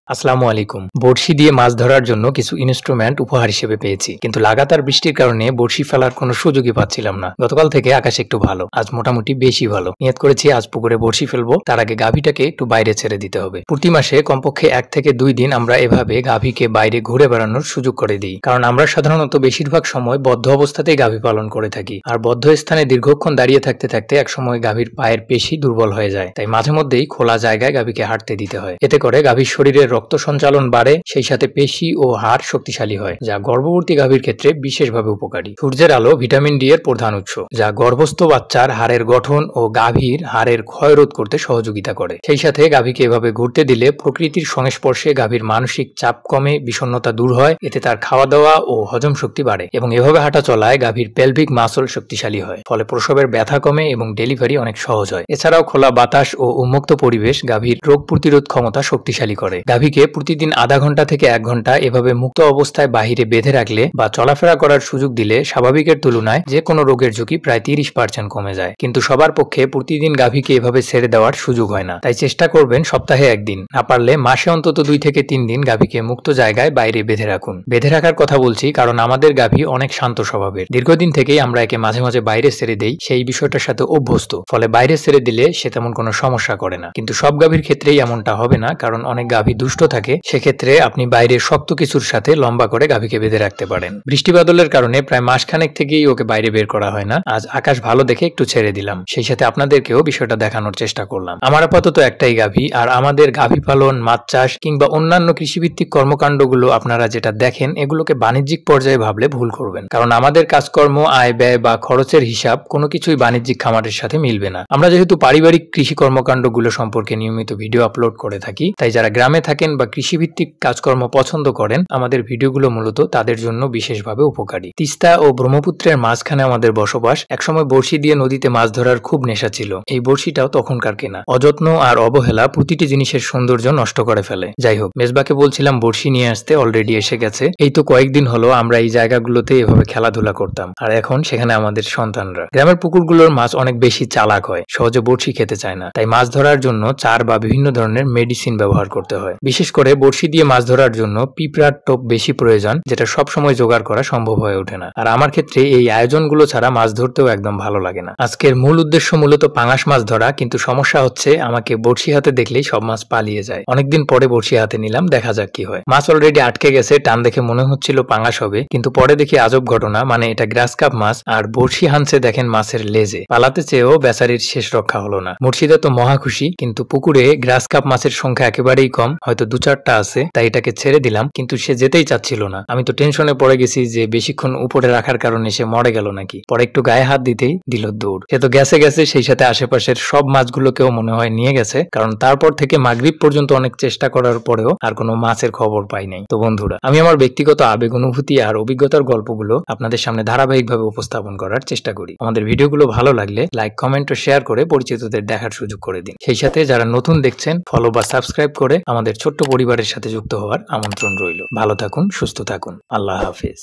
আসসালামু আলাইকুম। বড়শি দিয়ে মাছ ধরার জন্য কিছু ইনস্ট্রুমেন্ট উপহার হিসেবে পেয়েছি, কিন্তু লাগাতার বৃষ্টির কারণে বড়শি ফেলার কোনো সুযোগই পাচ্ছিলাম না। গতকাল থেকে আকাশ একটু ভালো, আজ মোটামুটি বেশি ভালো। নিয়ত করেছি আজ পুকুরে বড়শি ফেলবো, তার আগে গাভীটাকে একটু বাইরে ছেড়ে দিতে হবে। প্রতি মাসে কমপক্ষে 1 থেকে 2 দিন আমরা এভাবে গাভীকে বাইরে ঘুরে বেড়ানোর সুযোগ করে দিই, কারণ আমরা সাধারণত বেশিরভাগ সময় বদ্ধ অবস্থাতেই গাভী পালন করে থাকি। আর বদ্ধ স্থানে দীর্ঘক্ষণ দাঁড়িয়ে থাকতে থাকতে একসময় গাভীর পায়ের পেশি দুর্বল হয়ে যায়, তাই মাঝে মধ্যেই খোলা জায়গায় গাভীকে হাঁটতে দিতে হয়। এতে করে গাভীর শরীরের রক্ত সঞ্চালন বাড়ে, সেই সাথে পেশি ও হাড় শক্তিশালী হয়, যা গর্ভবতী গাভীর ক্ষেত্রে বিশেষভাবে উপকারী। সূর্যের আলো ভিটামিন ডি এর প্রধান উৎস, যা গর্ভস্থ বাচ্চার হাড়ের গঠন ও গাভীর হাড়ের ক্ষয় রোধ করতে সহযোগিতা করে। সেই সাথে গাভীকে এভাবে ঘুরতে দিলে প্রকৃতির সংস্পর্শে গাভীর মানসিক চাপ কমে, বিষণ্ণতা দূর হয়, এতে তার খাওয়া দাওয়া ও হজম শক্তি বাড়ে এবং এভাবে হাঁটা চলায় গাভীর পেলভিক মাসল শক্তিশালী হয়, ফলে প্রসবের ব্যথা কমে এবং ডেলিভারি অনেক সহজ হয়। এছাড়াও খোলা বাতাস ও উন্মুক্ত পরিবেশ গাভীর রোগ প্রতিরোধ ক্ষমতা শক্তিশালী করে। গাভীকে প্রতিদিন আধা ঘন্টা থেকে 1 ঘন্টা এভাবে মুক্ত অবস্থায় বাহিরে বেঁধে রাখলে বা চলাফেরা করার সুযোগ দিলে স্বাভাবিকের তুলনায় যে কোনো রোগের ঝুঁকি প্রায় 30% কমে যায়। কিন্তু সবার পক্ষে প্রতিদিন গাভীকে এভাবে ছেড়ে দেওয়ার সুযোগ হয় না, তাই চেষ্টা করবেন সপ্তাহে 1 দিন, না পারলে মাসে অন্তত 2 থেকে 3 দিন গাভীকে মুক্ত জায়গায় বাইরে বেঁধে রাখুন। বেঁধে রাখার কথা বলছি কারণ আমাদের গাভী অনেক শান্ত স্বভাবের। দীর্ঘদিন থেকেই আমরা একে মাঝে মাঝে বাইরে ছেড়ে দেই, সেই বিষয়টার সাথে অভ্যস্ত, ফলে বাইরে ছেড়ে দিলে সে তেমন কোনো সমস্যা করে না। কিন্তু সব গাভীর ক্ষেত্রেই এমনটা হবে না, কারণ অনেক গাভী দুষ্ট থাকে। সেক্ষেত্রে আপনি বাইরে শক্ত কিছুর সাথে লম্বা করে গাভীকে বেঁধে রাখতে পারেন। বৃষ্টি বাদলের কারণে প্রায় মাসখানেক থেকেই ওকে বাইরে বের করা হয় না। আজ আকাশ ভালো দেখে একটু ছেড়ে দিলাম, সেই সাথে আপনাদেরকেও বিষয়টা দেখানোর চেষ্টা করলাম। আমার আপাতত একটাই গাভী, আর আমাদের গাভী পালন, মাছ চাষ কিংবা অন্যান্য কৃষিভিত্তিক কর্মকাণ্ডগুলো আপনারা যেটা দেখেন এগুলোকে বাণিজ্যিক পর্যায়ে ভাবলে ভুল করবেন, কারণ আমাদের কাজকর্ম, আয় ব্যয় বা খরচের হিসাব কোনো কিছুই বাণিজ্যিক খামারের সাথে মিলবে না। আমরা যেহেতু পারিবারিক কৃষি কর্মকাণ্ডগুলো সম্পর্কে নিয়মিত ভিডিও আপলোড করে থাকি, তাই যারা গ্রামে থাকেন বা কৃষিভিত্তিক কাজকর্ম পছন্দ করেন, আমাদের ভিডিওগুলো মূলত তাদের জন্য বিশেষভাবে উপকারী। তিস্তা ও ব্রহ্মপুত্রের মাঝখানে আমাদের বসবাস। একসময় বড়শি দিয়ে নদীতে মাছ ধরার খুব নেশা ছিল। এই বড়শিটাও তখনকার কেনা। অযত্ন আর অবহেলা প্রতিটি জিনিসের সৌন্দর্য নষ্ট করে ফেলে। যাই হোক, মেজবাকে বলছিলাম বড়শি নিয়ে আসতে, অলরেডি এসে গেছে। এই তো কয়েকদিন হলো আমরা এই জায়গাগুলোতে এভাবে খেলাধুলা করতাম, আর এখন সেখানে আমাদের সন্তানরা। গ্রামের পুকুরগুলোর মাছ অনেক বেশি চালাক হয়, সহজে বড়শি খেতে চায় না, তাই মাছ ধরার জন্য চার বা বিভিন্ন ধরনের মেডিসিন ব্যবহার করতে হয়। বিশেষ করে বড়শি দিয়ে মাছ ধরার জন্য পিঁপড়ার টোপ বেশি প্রয়োজন, যেটা সব সময় জোগাড় করা সম্ভব হয়ে ওঠে না। আর আমার ক্ষেত্রে এই আয়োজনগুলো ছাড়া মাছ ধরতেও একদম ভালো লাগে না। আজকের মূল উদ্দেশ্য মূলত পাঙাশ মাছ ধরা, কিন্তু সমস্যা হচ্ছে আমাকে বড়শি হাতে দেখলেই সব মাছ পালিয়ে যায়। অনেকদিন পরে বড়শি হাতে নিলাম, দেখা যাক কি হয়। মাছ অলরেডি আটকে গেছে। টান দেখে মনে হচ্ছিল পাঙাশ হবে, কিন্তু পরে দেখি আজব ঘটনা, মানে এটা গ্রাস কাপ মাছ, আর বড়শি হানছে দেখেন মাছের লেজে। পালাতে চেয়েও বেচারির শেষ রক্ষা হলো না। মুর্শিদা তো মহা খুশি, কিন্তু পুকুরে গ্রাস কাপ মাছের সংখ্যা একেবারেই কম, হয়তো 2-4টা আছে, তাই এটাকে ছেড়ে দিলাম, কিন্তু সে যেতেই চাচ্ছিল না। আমি তো টেনশনে পড়ে গেছি যে বেশিক্ষণ উপরে রাখার কারণে সে মরে গেল নাকি। পরে একটু গায়ে হাত দিতেই দিল দৌড়। সে তো গেছে, সেই সাথে আশেপাশের সব মাছগুলোকেও মনে হয় নিয়ে গেছে, কারণ তারপর থেকে মাগরিব পর্যন্ত অনেক চেষ্টা করার পরেও আর কোনো মাছের খবর পাই নাই। তো বন্ধুরা, আমি আমার ব্যক্তিগত আবেগ, অনুভূতি আর অভিজ্ঞতার গল্পগুলো আপনাদের সামনে ধারাবাহিকভাবে উপস্থাপন করার চেষ্টা করি। আমাদের ভিডিওগুলো ভালো লাগলে লাইক, কমেন্ট ও শেয়ার করে পরিচিতদের দেখার সুযোগ করে দিন। সেই সাথে যারা নতুন দেখছেন, ফলো বা সাবস্ক্রাইব করে আমাদের ছোট্ট পরিবারের সাথে যুক্ত হওয়ার আমন্ত্রণ রইল। ভালো থাকুন, সুস্থ থাকুন। আল্লাহ হাফেজ।